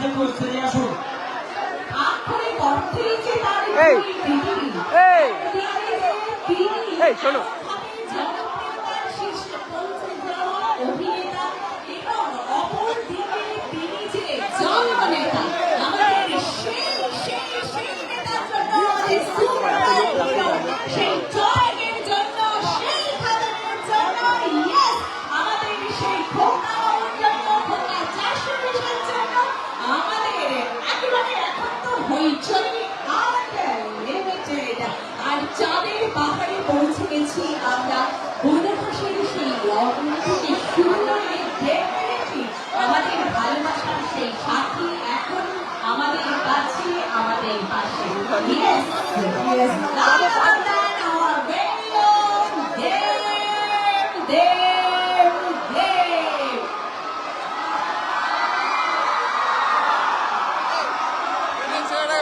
নিতে চলে আসুন। শোনো অভিনেতা এবং অপরদিকে তিনি যে জননেতা, আমাদের সেই নেতার জন্য, আমাদের সেই জয়ের জন্য, সেই খাদানের জন্য, ইয়েস, আমাদের সেই খোকার জন্য, খোকা চাষের জন্য, আমাদের একেবারে এখন তো হইচই আনলিমিটেড। আর চাঁদের পাহাড়ে পৌঁছে গেছি আমরা। বনঘাসের সেই লবণ থেকে শুরু করে আমাদের ভালোবাসার সেই সাথী এখন আমাদের কাছে, আমাদের পাশে। Yes, yes, none other than our very own Dev.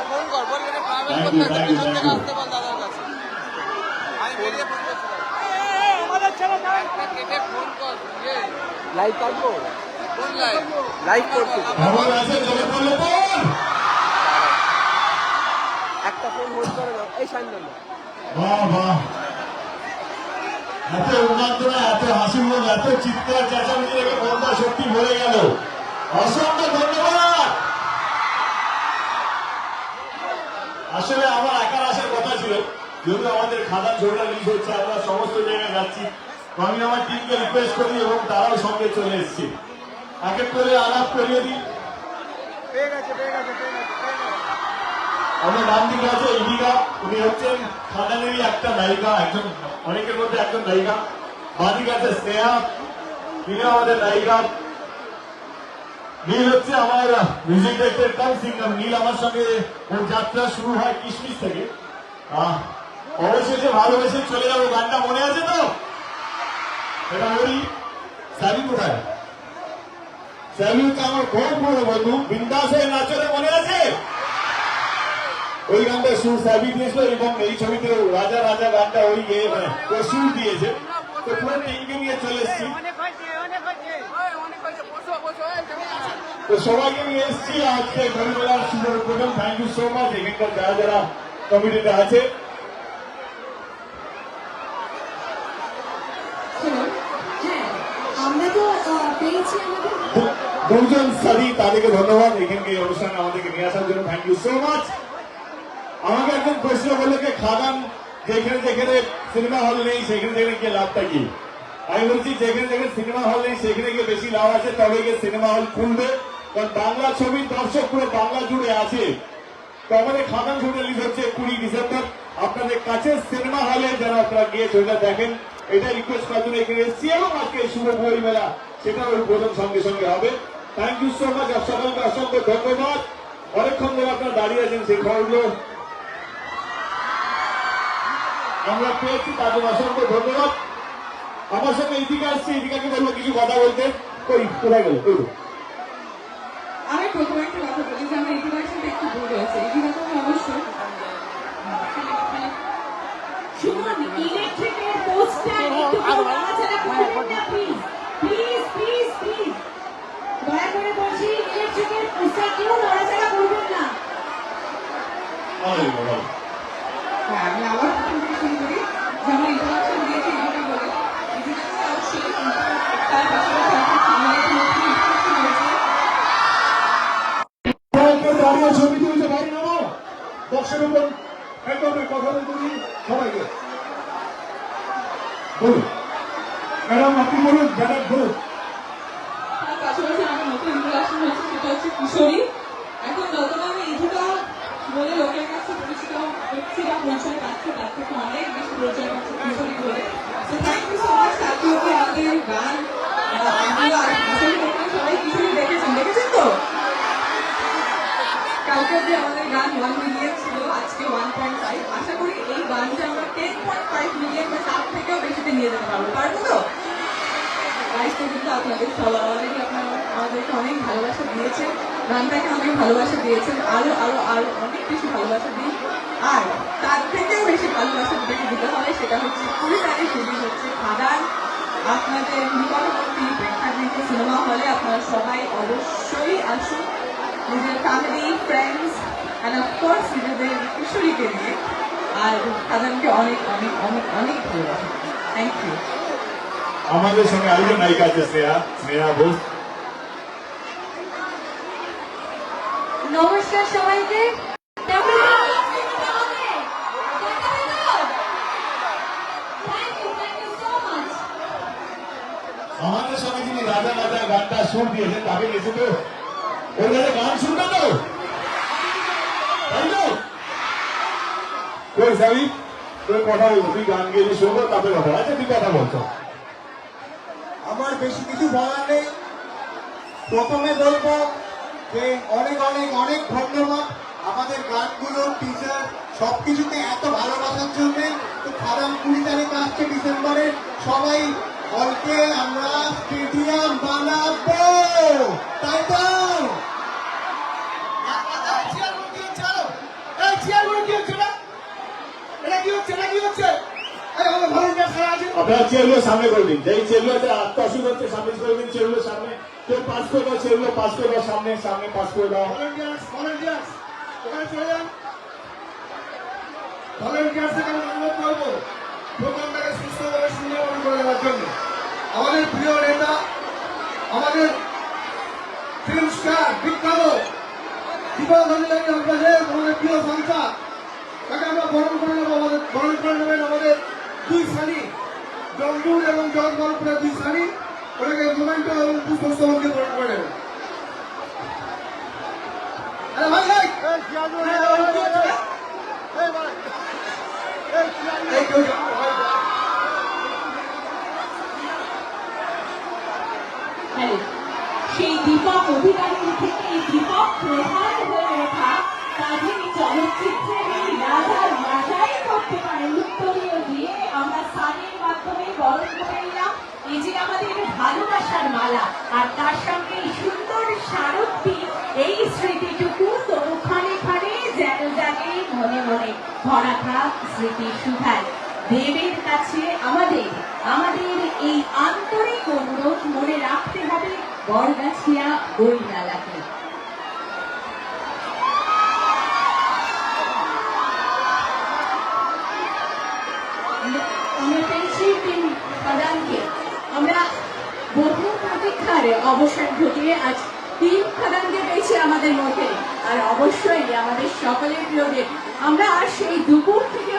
Phone কর বল এটা প্রাইভেট কথা আছে, পিছন থেকে আসতে বল দাদার কাছে। আমি বেরিয়ে ফোন করছিলাম। আমাদের ছেলে একটা কেটে ফোন কর। লাইভ করবো, কোন লাইভ করছি। খবর আছে চলে পড়লে বল। একটা ফোন হোল্ড করে দাও। এই সাইন বাহ বাহ, এত উন্মাদনা, এত হাসি মুখ, এত চিৎকার চেঁচামেচি রেখে মনটা সত্যি ভরে গেল। অসংখ্য ধন্যবাদ। আসলে আমার একার আসার কথা ছিল, যেহেতু আমাদের খাদান ঝোড়া রিলিজ হচ্ছে, আমরা সমস্ত জায়গায় যাচ্ছি, তো আমি আমার টিমকে রিকোয়েস্ট করি এবং তারাও সঙ্গে চলে এসেছি। এক এক করে আলাপ করিয়ে দিই। আমার নাম দিকে আছে ইদিকা, উনি হচ্ছেন খাদানেরই একটা নায়িকা, একজন অনেকের মধ্যে একজন নায়িকা। বাদিকে আছে স্নেহা, তিনি আমাদের নায়িকা। নীল হচ্ছে আমার মিউজিক ডাইরেক্টর কাম সিঙ্গার। নীল আমার সঙ্গে ওর যাত্রা শুরু হয় কিশমিশ থেকে। অবশেষে ভালোবেসে চলে যাবো গানটা মনে আছে তো? এটা বলি, সাবি কোথায়? সাবিকে আমার খুব বড় বন্ধু, বিন্দাসে নাচরে মনে আছে? ওই গানটা সুর সাবি দিয়েছিল এবং এই ছবিতে রাজা রাজা গানটা ওই সুর দিয়েছে। তো পুরো টিমকে নিয়ে চলে এসেছি, তো সবাইকে নিয়ে এসেছি আজকে গরিবেলার সুন্দর programme. Thank you so much এখানকার যারা যারা কমিটিতে আছে। দুজন সাদি, তাদেরকে ধন্যবাদ এখানকে এই অনুষ্ঠানে আমাদেরকে নিয়ে আসার জন্য। Thank you so much. আমাকে একজন প্রশ্ন করলো যে খাদান যেখানে যেখানে সিনেমা হল নেই সেখানে যেখানে গিয়ে লাভটা কি? আমি বলছি যেখানে যেখানে সিনেমা হল নেই সেখানে গিয়ে বেশি লাভ আছে, তবে গিয়ে সিনেমা হল খুলবে, কারণ বাংলা ছবির দর্শক পুরো বাংলা জুড়ে আছে। তো আমাদের খাদান ছবি রিলিজ হচ্ছে 20 ডিসেম্বর। আপনাদের কাছে সিনেমা হলে যারা আপনারা গিয়ে ছবিটা দেখেন, এটা রিকোয়েস্ট করার জন্য এখানে এসেছি। এবং আজকে শুভ বই মেলা সেটাও উদ্বোধন সঙ্গে সঙ্গে হবে। থ্যাংক ইউ সো মাচ, সকলকে অসংখ্য ধন্যবাদ। অনেকক্ষণ ধরে আপনারা দাঁড়িয়ে আছেন, সেই খবরগুলো আমরা পেয়েছি, তাদের অসংখ্য ধন্যবাদ। আমার সঙ্গে ইদিকা আসছে, ইদিকাকে বলবো কিছু কথা বলতে। কই কোথায় গেল? আমি প্রথমে একটা কথা বলি যে আমার ইতিবাচক সাথে একটু ভুল হয়েছে। ইতিবাচক অবশ্যই শুনুন, ইলেকট্রিকের পোস্টার একটু নাড়াচাড়া করবেন না প্লিজ, প্লিজ প্লিজ প্লিজ, দয়া করে বলছি ইলেকট্রিকের পোস্টার কেউ নাড়াচাড়া করবেন না। আমি আবার শুরু করি যে আমার ইন্ট্রোডাকশন দিয়েছি ইদিকা বলে। ইদিকা অবশ্যই তার পাশাপাশি ছবি তুলতে পারি না, বক্সের উপর একদম কথা বলতে দিন সবাইকে। বলুন ম্যাডাম, আপনি বলুন, ম্যাডাম বলুন। তার পাশাপাশি আমার নতুন ইন্ট্রোডাকশন হচ্ছে, সেটা হচ্ছে কিশোরী। এখন যতটা আমি ইদিকা বলে লোকের কাছে পরিচিত হচ্ছি বা পরিচয় পাচ্ছি, তার থেকে অনেক বেশি পরিচয় পাচ্ছি কিশোরী বলে। তো থ্যাংক ইউ সো মাচ। কালকে আমাদের গান সবাই কিশোরী দেখেছেন তো? কালকে যে আমাদের গান 1 মিলিয়ন ছিল, আজকে 1.5। আশা করি এই গানটা আমরা 10.5 মিলিয়ন বা তার থেকেও বেশিতে নিয়ে যেতে পারবো। পারবো তো? গাইতে কিন্তু আপনাদের সবাই আমাদেরকে অনেক ভালোবাসা দিয়েছেন, গানটাকে অনেক ভালোবাসা দিয়েছেন। আরো আরো আরো অনেক বেশি ভালোবাসা দিন। আর তার থেকেও বেশি ভালোবাসা দিতে হবে, সেটা হচ্ছে 20 তারিখ রিলিজ হচ্ছে খাদান আপনাদের নিকটবর্তী প্রেক্ষাগৃহে সিনেমা হলে। আপনারা সবাই অবশ্যই আসুন, নিজের ফ্রেন্ডস অ্যান্ড অফকোর্স নিজেদের কিশোরীকে নিয়ে আর খাদানকে অনেক অনেক অনেক অনেক ভালোবাসি। Thank you. আমাদের সঙ্গে আরেকজন নায়িকা আছে স্নেহা ঘোষ। নমস্কার সবাইকে। আমাদের সঙ্গে যিনি রাজা রাজা গানটা সুর দিয়েছেন তাকে গেছে তো ওই গানে গান শুনবে তো, তাই তো? কই যাবি তুই কথা বলবো, তুই গান গেলে শুনবো তারপরে কথা। আচ্ছা তুই কথা বলছো। আমার বেশি কিছু বলার নেই। প্রথমে বলবো যে অনেক অনেক অনেক ধন্যবাদ আমাদের গানগুলো টিচার সবকিছুতে এত ভালোবাসার জন্য। তো খাদান 20 তারিখ আসছে ডিসেম্বরে, সবাই হলকে আমরা স্টেডিয়াম বানাবো, তাই তো? আপনারা চেয়ারগুলো সামনে করে দিন, যেই চেয়ারগুলো আছে আত্মা অসুবিধা হচ্ছে সামনে করে দিন, চেয়ারগুলো সামনে। কেউ পাস করে দাও, চেয়ারগুলো পাস করে দাও, সামনে সামনে পাস করে দাও। আমাদের প্রিয় নেতা, আমাদের ফিল্ম স্টার বিখ্যাত আমাদের প্রিয় সংসদ, তাকে আমরা বরণ করে নেবো। আমাদের বরণ করে নেবেন আমাদের দুই সানি, জঙ্গুল এবং জগৎবরপুরের দুই সানি, ওটাকে মোমেন্টো এবং পুষ্পস্তবনকে বরণ করে নেবেন। আরে ভাই ভাই সেই দীপক অধিকারী থেকে এই দীপক প্রধান হয়ে ওঠা কাজের চলচ্চিত্রের এই রাজার রাজাই করতে পারে উত্তরীয় দিয়ে আমরা সানের মাধ্যমে বরণ করে নিলাম। এই যে আমাদের ভালোবাসার মালা আর তার সঙ্গে এই সুন্দর স্মারকটি, এই স্মৃতিটুকু তবু ক্ষণে ক্ষণে যেন জাগে মনে মনে ভরা থাক স্মৃতি সুধায়। দেবের কাছে আমাদের আমাদের এই আন্তরিক অনুরোধ মনে রাখতে হবে বরগাছিয়া বইমেলাকে। আমরা পেয়েছি তিন খাদানকে, আমরা বহু প্রতীক্ষার অবসান ঘটিয়ে আজ তিন খাদানকে পেয়েছি আমাদের মধ্যে। আর অবশ্যই আমাদের সকলের প্রিয়দের আমরা সেই দুপুর থেকে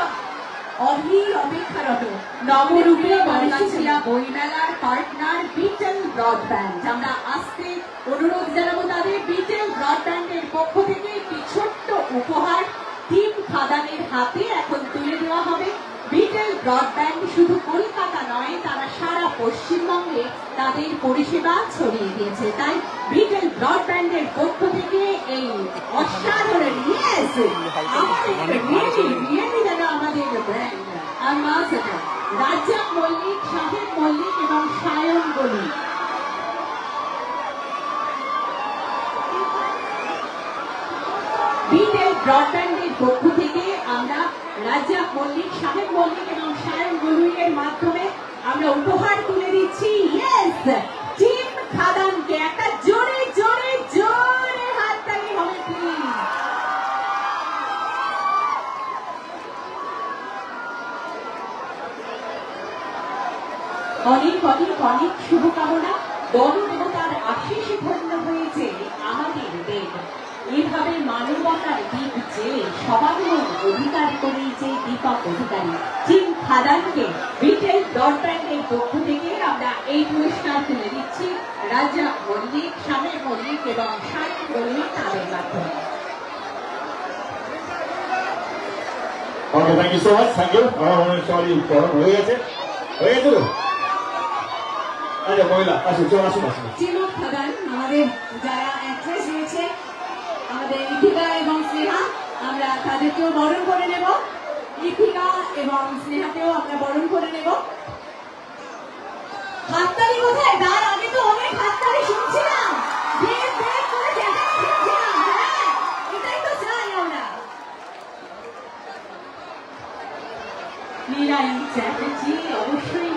অধীর অপেক্ষারত নবরূপে বরগাছিয়া বইমেলার পার্টনার বিটেল ব্রডব্যান্ড। আমরা আজকে অনুরোধ জানাবো তাদের বিটেল ব্রডব্যান্ডের পক্ষ থেকে একটি ছোট্ট উপহার টিম খাদানের হাতে এখন তুলে দেওয়া হবে। বিটেল ব্রডব্যান্ড শুধু কলকাতা নয়, তারা সারা পশ্চিমবঙ্গে তাদের পরিষেবা ছড়িয়ে দিয়েছে। তাই বিটেল ব্রডব্যান্ডের পক্ষ থেকে এই অসাধারণ আমাদের ব্র্যান্ড অ্যাম্বাসেডর রাজ্জাক মল্লিক, শাহেদ মল্লিক এবং সায়ন মল্লিক। বিটেল ব্রডব্যান্ডের পক্ষ থেকে আমরা রাজ্জাক মল্লিক, শাহেদ মল্লিক এবং সায়ন মল্লিকের মাধ্যমে আমরা উপহার তুলে দিচ্ছি ইয়েস টিম খাদানকে। একটা জোরে জোরে জোরে হাততালি হবে প্লিজ। অনেক অনেক অনেক শুভকামনা। গণদেবতার আশিসে ধন্য হয়েছে আমাদের দেব। এভাবে মানবতার দিক যে সবার অধিকার করে যে দীপক অধিকারী টিম খাদানকে বিটেল ব্রডব্যান্ডের পক্ষ থেকে আমরা এই পুরস্কার তুলে দিচ্ছি রাজ্জাক মল্লিক, শাহেদ মল্লিক এবং সায়ন মল্লিক তাদের মাধ্যমে। Okay, thank you so much, thank you. আমার মনে হয় সবারই গরম হয়ে গেছে, হয়ে গেছে তো? আচ্ছা মহিলা আসুন, চল আসুন আসুন। চিমক খাদান আমাদের যারা অ্যাক্ট্রেস রয়েছে, আমাদের ইথিকা এবং স্নেহা, আমরা তাদেরকেও বরণ করে নেব। ইথিকা এবং স্নেহাকেও আমরা বরণ করে নেব। হাততালি কোথায়? তার আগে তো অনেক হাততালি শুনছিলাম, দেব দেব করে চেঁচানো শুনছিলাম। হ্যাঁ, এটাই তো চাই আমরা। নীলাই চ্যাটার্জি অবশ্যই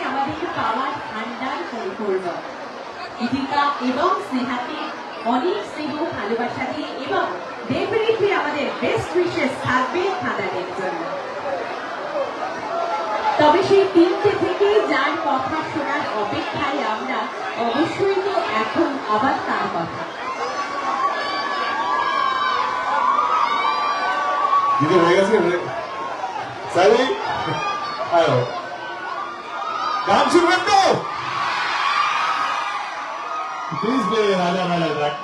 আমাদের পাওয়ার ভান্ডার পরিপূর্ণ। ইথিকা এবং স্নেহাকে অনেক স্নেহ ভালোবাসা দিয়ে এবং ডেফিনেটলি আমাদের বেস্ট উইশেস থাকবে খাদানের জন্য। তবে সেই তিনটে থেকে যার কথা শোনার অপেক্ষায় আমরা, অবশ্যই তো এখন আবার তার কথা। দিদি হয়ে গেছে সারি আয়ো গান শুনবেন তো প্লিজ প্লে রাজা রাজা ট্র্যাক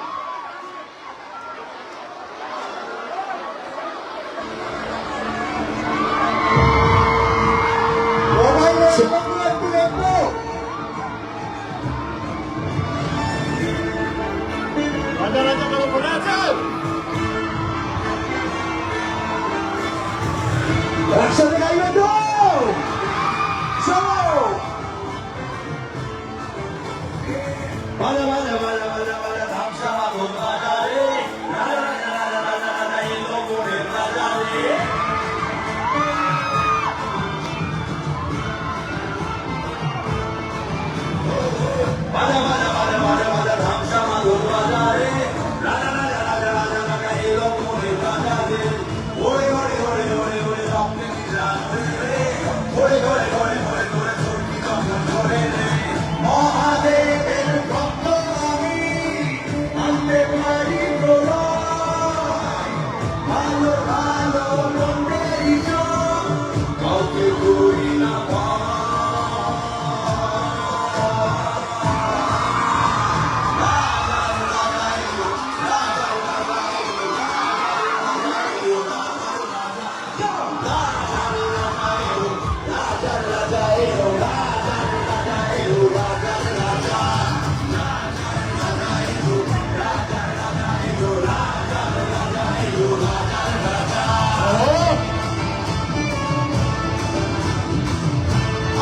মোবাইলে একটু একটু দেখবো। রাজা রাজা করে মনে আছে একসাথে গাইবে তো চলো। বাজা বাজা বাজা বাজা বাজা ধামসা মাদল বাজারে রাজা রাজা রাজা রাজা রাজা এলো মোড়ের বাজারে। বাজা বাজা বাজা বাজা বাজা ধামসা মাদল বাজারে রাজা রাজা রাজা রাজা রাজা এলো মোড়ের বাজারে। ওরে ওরে ওরে ওরে ওরে স্বপ্নে নিদ্রা হইবে ওরে ওরে ওরে ওরে ওরে চোরকি যখন ধরে রে মহাদেবের ভক্ত আমি আনতে পারি প্রলয় ভালো ভালো মন্দের কাউকে করি না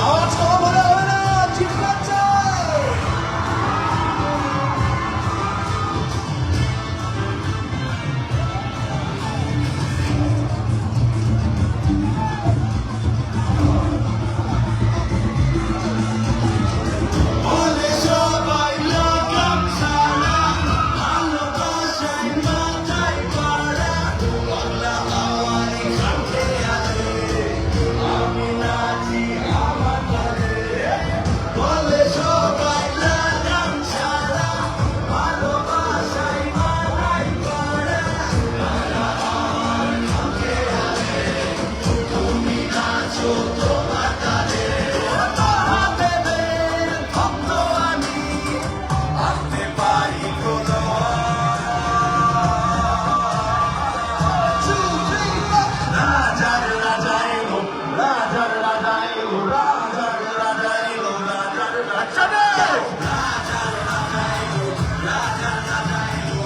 আওয়াজ কম হলে হবে না, চিৎকার চাই। বলে সবাই লাগাম ছাড়া, ভালোবাসায় মাথায় পাড়া, বাংলা আমারই কাছে আছে, আমি নাচি আমার ঘরে। বলে সবাই লাগাম ছাড়া, ভালোবাসায় মাথায় পাড়া, বাংলা আমার কাছে আছে, তুমি নাচো তোমার তালে। মহাদেবের ভক্ত আমি, আনতে পারি রাজার রাজা এলো, রাজার রাজা এলো, রাজার রাজা এলো, রাজার রাজা এলো, রাজার রাজা এলো, রাজার রাজা এলো,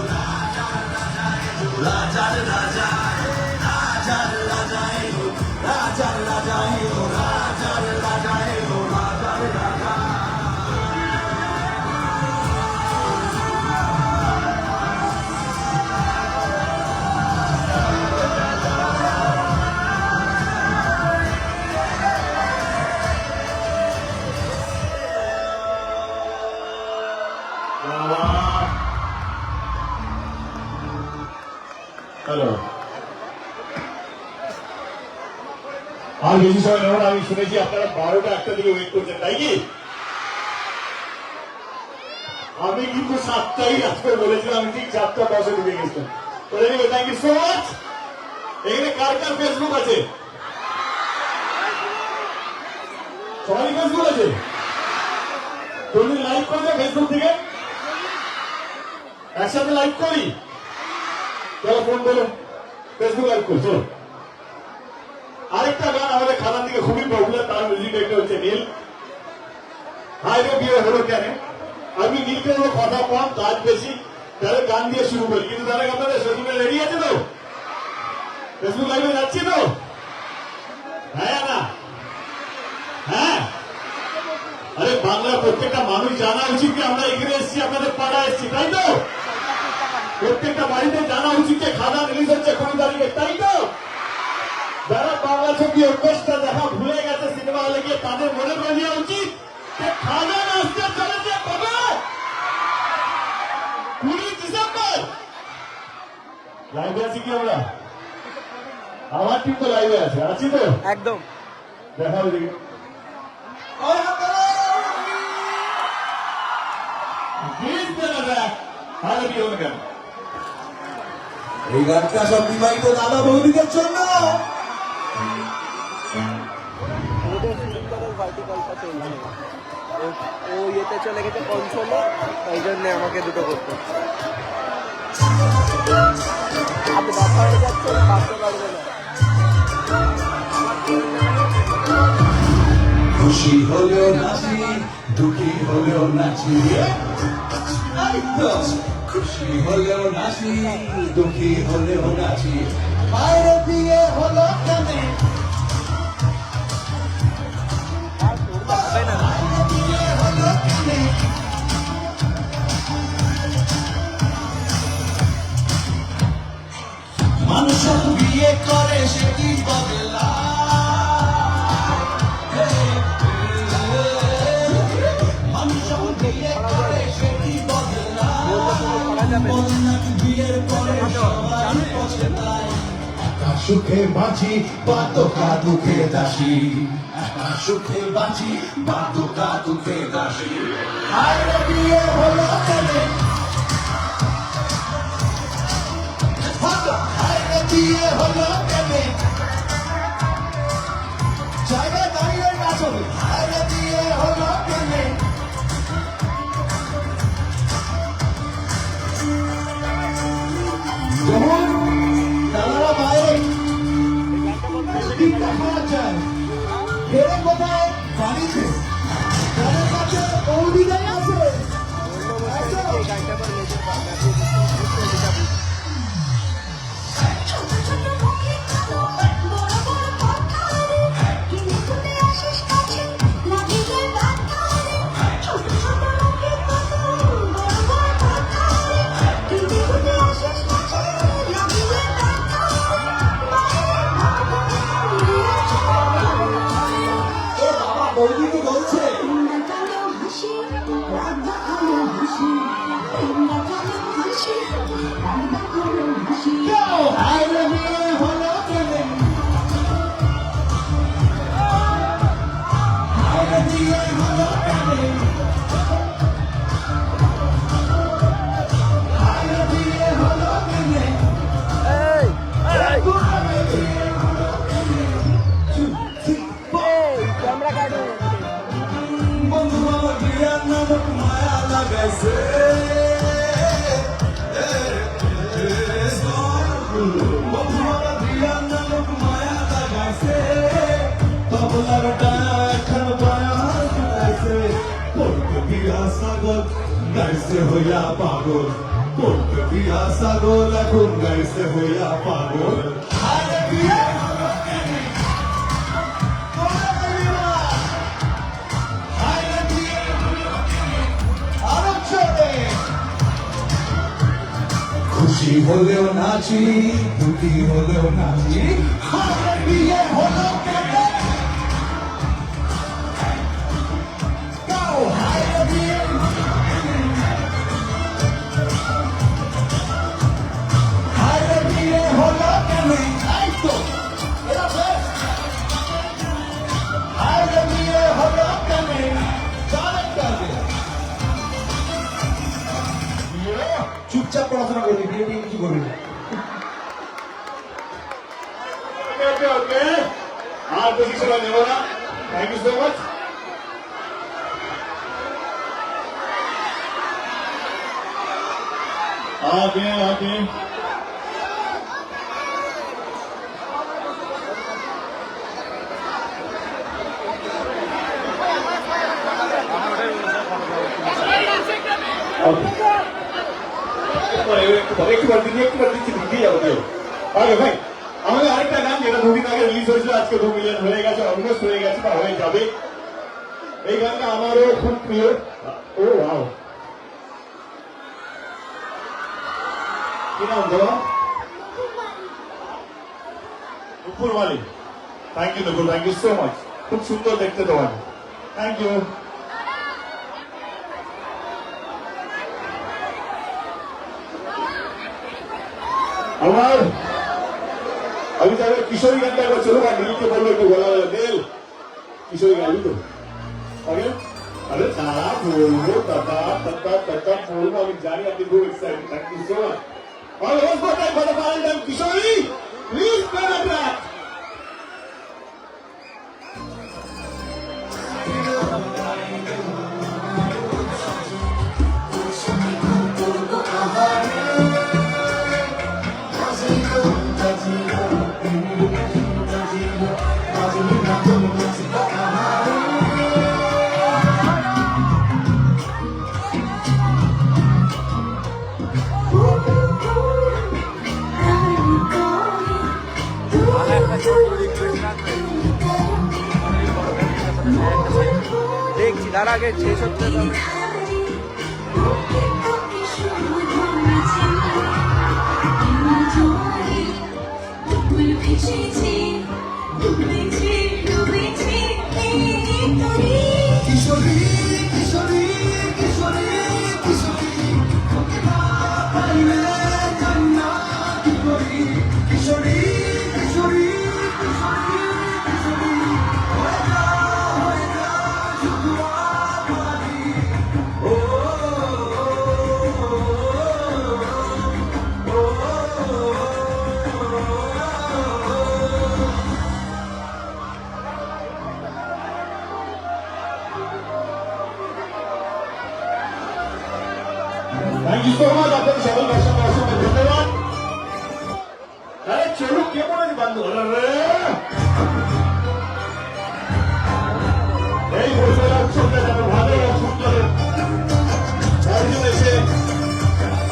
রাজার রাজা রাজার রাজা এলো, রাজার রাজা এলো, রাজার রাজা এলো, রাজার রাজা। হ্যালো আর বেশি সময় নেব না, আমি শুনেছি আপনারা 12টা 1টা দিকে ওয়েট করছেন, তাই কি? আমি কিন্তু 7টাই আজকে বলেছিলাম, আমি ঠিক 7:10 ঢুকে গেছিলাম। Thank you so much. এখানে কার কার ফেসবুক আছে? সবারই ফেসবুক আছে? তুমি লাইভ করবে ফেসবুক থেকে? একসাথে লাইভ করি, চলো ফোন করো, ফেসবুক লাইভ করি, চলো। আরেকটা গান আমাদের খাদান দিকে খুবই পপুলার, তার মিউজিক একটা হচ্ছে নীল। হাইরে বিয়ে হলো কেন? আমি নীলকে হলো কথা কম, কাজ বেশি, তাহলে গান দিয়ে শুরু করি। কিন্তু তাহলে আপনাদের ফেসবুকে রেডি আছে তো? ফেসবুক লাইভে যাচ্ছি তো? হ্যাঁ না? হ্যাঁ, আরে বাংলার প্রত্যেকটা মানুষ জানা উচিত যে আমরা এখানে এসেছি, আপনাদের পাড়া এসেছি, তাই তো? প্রত্যেকটা বাড়িতে জানা উচিত যে খাদান রিলিজ হচ্ছে 20 তারিখে, তাই তো? যারা বাংলা ছবি অভ্যেসটা দেখা ভুলে গেছে সিনেমা হলে গিয়ে, তাদের মনে করে দেওয়া উচিত যে খাদান আসতে চলেছে কবে? 20 ডিসেম্বর। লাইভে আছি কি আমরা? আমার টিম তো লাইভে আছে, আছি তো? একদম। দেখাও দেখি। এই গানটা সব বিবাহিত দাদা বৌদিদের জন্য। ওদের ভার্টিকালটা চলছে, ও ইয়েতে চলে গেছে কনসোলে, ওই জন্য আমাকে দুটো করতে হচ্ছে। হাত ব্যথা হয়ে যাচ্ছে, ভাবতে পারবে না। খুশি হলেও নাচি, দুঃখী হলেও নাচি, খুশি হলেও নাচি, দুঃখী হলেও নাচি। মায়ের বিয়ে হলো কেনে, মায়ের বিয়ে হলো কেনে, মানুষ বিয়ে করে সে কি বদলা, মানুষ বিয়ে করে সে কি বদলা, বিয়ের পরে সবাই পছন্দায়। একা সুখে বাঁচি বা তোকা দুঃখে দাসী, একা সুখে বাঁচি বা তোকা দুঃখে দাসী। আরে বিয়ে হলো কেনে, আরে বিয়ে হলো কেনে, জায়গায় দাঁড়িয়ে নাচো। আরে বিয়ে হলো কেনে, যখন দাদারা বাইরে টিপটা খাওয়া যায়, ফেরে কোথায় বাড়িতে, তাদের কাছে অভিনয় আছে। এই গানটা পর মেজর ছোট ছোট মুখে কালো বড় বড় কথা রে কিনে কুনে আসিস কাছে লাগিয়ে বাধা রে ছোট ছোট মুখে কালো বড় বড় কথা রে কিনে কুনে আসিস কাছে লাগিয়ে বাধা এ বাবা বৌদিকে বলছে তোমরা কালো হাসি রাধা কালো হাসি তোমরা কালো হাসি রাধা কালো হাসি আরে বিয়ে হলো কেনে, আরে বিয়ে হলো কেনে, আরে বিয়ে হলো কেনে, ক্যামেরা কাটো। বন্ধু আমার বিয়ার নামক মায়া লাগাইছে, বন্ধু আমার বিয়ার নামক মায়া লাগাইছে, তবলার ডায়া এখন বায়া শুনাইছে, পড়তে বিয়া সাগর গাইছে হইয়া পাগল, পড়তে বিয়া সাগর এখন গাইছে হইয়া পাগল। আরে বিয়ে হলো কেনে, তোমরা গাইবি না। আরে বিয়ে হলো কেনে, আরো জোরে। খুশি হলেও নাচি, দুঃখী হলেও নাচি, আরে বিয়ে হলো কেনে, গাও। আরে বিয়ে হলো কেনে, আরে বিয়ে হলো কেনে, এই তো এরা বেশ। আরে বিয়ে হলো কেনে, জানেন কাজে চুপচাপ পড়াশোনা করবি, বিয়ে টিয়ে কিছু করবি না। ওকে আর বেশি সময় নেব না। Thank you so much. आगे आगे একটু বার দিচ্ছি ঢুকে যাবো কেউ। আগে ভাই আমাদের আরেকটা গান যেটা দুদিন আগে রিলিজ হয়েছিল, আজকে 2 মিলিয়ন হয়ে গেছে, অলমোস্ট হয়ে গেছে বা হয়ে যাবে। এই গানটা আমারও খুব প্রিয়। ও ওয়াও, কি নাম তোমার? Nupur Malik. Thank you Nupur, thank you so much. খুব সুন্দর দেখতে তোমার, থ্যাংক ইউ। আমার আমি তাহলে কিশোরী গানটা একবার চলো আর নীলকে বললো একটু বলা নীল কিশোরী গান তো আরে আরে দাদা বলবো দাদা বলবো আমি জানি আপনি খুব excited thank you so much All of us for time for the Valentine Kishori. Please play the track. দেখছি তার আগে শেষ হচ্ছে তবে কিশোরী কিশোরী কিশোরী কিশোরী পাইলে জান্না কি করি কিশোরী কিশোরী কিশোরী কিশোরী হয়ে যা শুধু আমারই ও Thank you so much. আপনাদের সকল দর্শক অসংখ্য ধন্যবাদ। আরে চলো কে বলে বন্ধ হলো রে এই বছর উৎসবটা যেন ভালো এবং সুন্দর চারজন এসে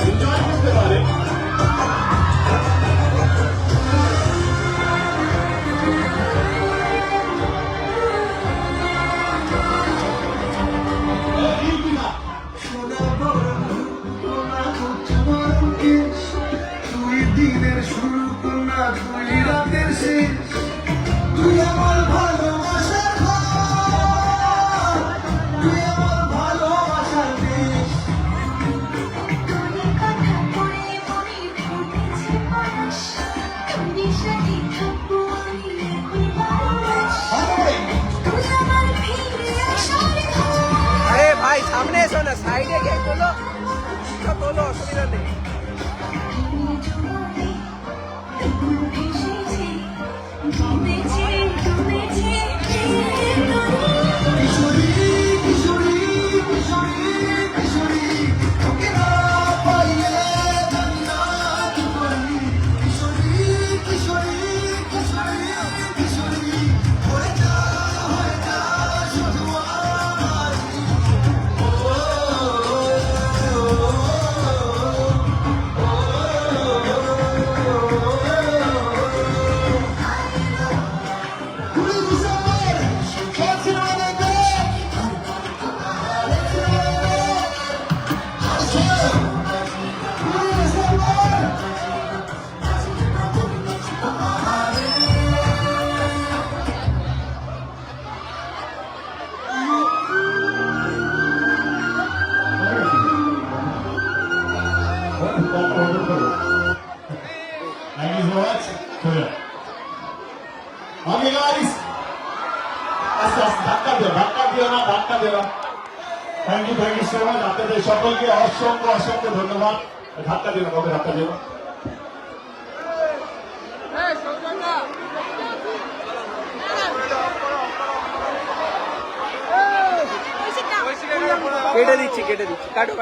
এনজয় করতে পারে তুই দিনের শুরু না তুই রাতের শেষ তুই আমার ভালোবাসার ঘর, তুই আমার ভালোবাসার দেশ আরে ভাই সামনে এসো না সাইডে গিয়ে তোলো তোলো অসুবিধা নেই কিশোরী কিশোরী কিশোরী কিশোরী তোকে না পাইলে জান্না কি করি কিশোরী কিশোরী কিশোরী কিশোরী হয়ে যা শুধু আমারই Who is this? What's it on the day? Thank you so much. চলো Okay guys. আস্তে আস্তে ধাক্কা দিও না থ্যাংক ইউ সো মাচ আপনাদের সকলকে অসংখ্য ধন্যবাদ ধাক্কা দিও না কবে ধাক্কা দিও না কেটে দিচ্ছি কাটো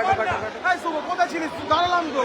কোথায় ছিলিস দাঁড়ালাম তো